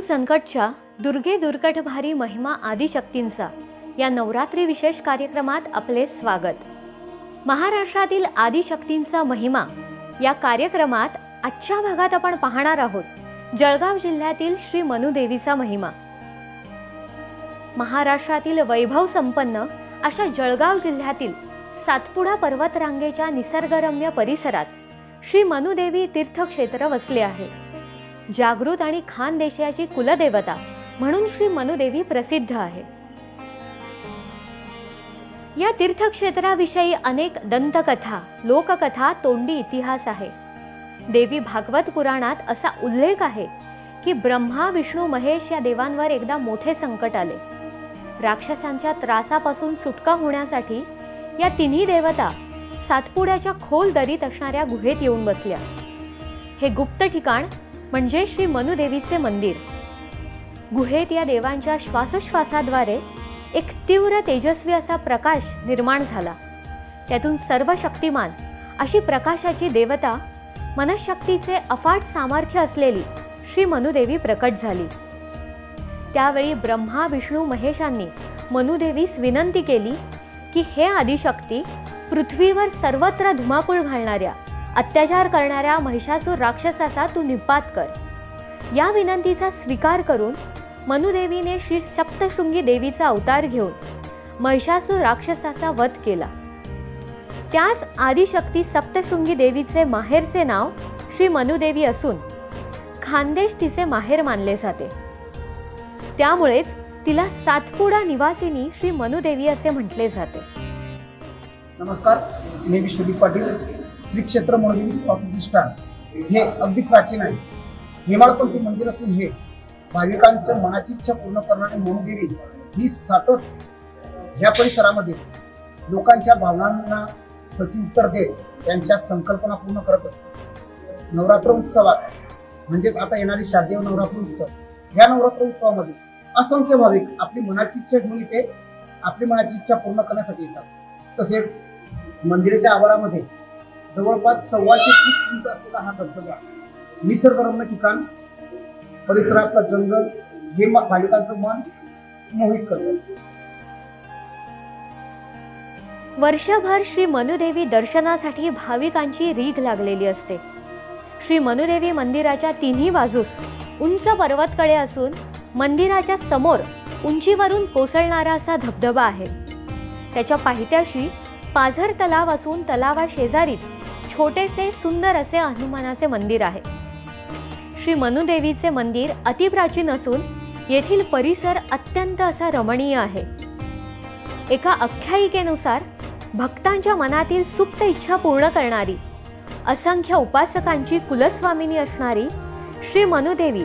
संकटच्या दुर्गे दुर्गटभारी महिमा आदिशक्तींचा या नवरात्री विशेष कार्यक्रमात आपले स्वागत। महाराष्ट्रातील आदिशक्तींचा महिमा या कार्यक्रमात आजच्या भागात आपण पाहणार आहोत जळगाव जिल्ह्यातील श्री मनुदेवीचा महिमा। महाराष्ट्रातील वैभव संपन्न अशा जळगाव जिल्ह्यातील सातपुडा पर्वतरांगेच्या निसर्गरम्य परिसरात श्री मनुदेवी तीर्थक्षेत्र वसले आहे। जागृत आणि खानदेशाची कुलदेवता म्हणून श्री मनुदेवी प्रसिद्ध आहे। या तीर्थक्षेत्राविषयी अनेक दंतकथा, लोककथा, तोंडी इतिहास आहे। देवी भागवत पुराणात असा उल्लेख आहे की ब्रह्मा, विष्णू, महेश या देवांवर एकदा मोठे संकट आले। राक्षसांच्या त्रासापासून सुटका होण्यासाठी या तिन्ही देवता सातपुड्याच्या खोल दरीत असणाऱ्या गुहेत येऊन बसल्या। हे गुप्त ठिकाण म्हणजे श्री मनुदेवीचे मंदिर। गुहेत या देवांच्या श्वासोश्वासाद्वारे एक तीव्र तेजस्वी असा प्रकाश निर्माण झाला। त्यातून सर्व शक्तिमान अशी प्रकाशाची देवता, मनशक्तीचे अफाट सामर्थ्य असलेली श्री मनुदेवी प्रकट झाली। त्यावेळी ब्रह्मा, विष्णू, महेशांनी मनुदेवीस विनंती केली की हे आदिशक्ती, पृथ्वीवर सर्वत्र धुमाकूळ घालणाऱ्या, अत्याचार करणाऱ्या महिषासुर राक्षसाचा तू निपात कर। या विनंतीचा स्वीकार करून मनुदेवीने श्री सप्तशृंगी देवीचा अवतार घेऊन महिषासुर राक्षसाचा वध केला। त्याच आदिशक्ती सप्तशृंगी देवीचे माहेरचे नाव श्री मनुदेवी असून खानदेश तिचे माहेर मानले जाते। त्यामुळेच तिला सातपुडा निवासिनी श्री मनुदेवी असे म्हटले जाते। नमस्कार, मी विश्वदीप पाटील। श्री क्षेत्र मनुदेवी सेवा प्रतिष्ठान हे अगदी प्राचीन आहे। हेमाळपंथी मंदिर असून हे भाविकांच्या मनाची इच्छा पूर्ण करणारी मनुदेवी ही सतत ह्या परिसरामध्ये लोकांच्या भावनांना प्रत्युत्तर देत त्यांच्या संकल्पना पूर्ण करत असते। नवरात्र उत्सवात म्हणजेच आता येणारी शारदीय नवरात्र उत्सव, या नवरात्र उत्सवामध्ये असंख्य भाविक आपली मनाची इच्छा घेऊन इथे आपली मनाची इच्छा पूर्ण करण्यासाठी येतात। तसेच मंदिराच्या आवारामध्ये जवळपास 125 फूट उंच असलेला हा धबधबा, निसर्गरम्य ठिकाण, परिसरातलं जंगल हे भाविकांचं मन मोहित करतं। वर्षभर श्री मनुदेवी दर्शनासाठी भाविकांची रीघ लागलेली असते। श्री मनुदेवी मंदिराच्या तिन्ही बाजूस उंच पर्वतकडे असून मंदिराच्या समोर उंचीवरून कोसळणारा असा धबधबा आहे। त्याच्या पायथ्याशी पाझर तलाव असून तलावा शेजारीच छोटेसे सुंदर असे हनुमानाचे मंदिर आहे। श्री मनुदेवीचे मंदिर अतिप्राचीन असून येथील परिसर अत्यंत असा रमणीय आहे। एका आख्यायिकेनुसार भक्तांच्या मनातील सुप्त इच्छा पूर्ण करणारी, असंख्य उपासकांची कुलस्वामिनी असणारी श्री मनुदेवी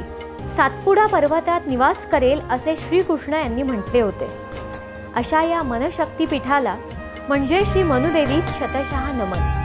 सातपुडा पर्वतात निवास करेल असे श्रीकृष्ण यांनी म्हटले होते। अशा या मनशक्तीपीठाला म्हणजे श्री मनुदेवीस शतशः नमन।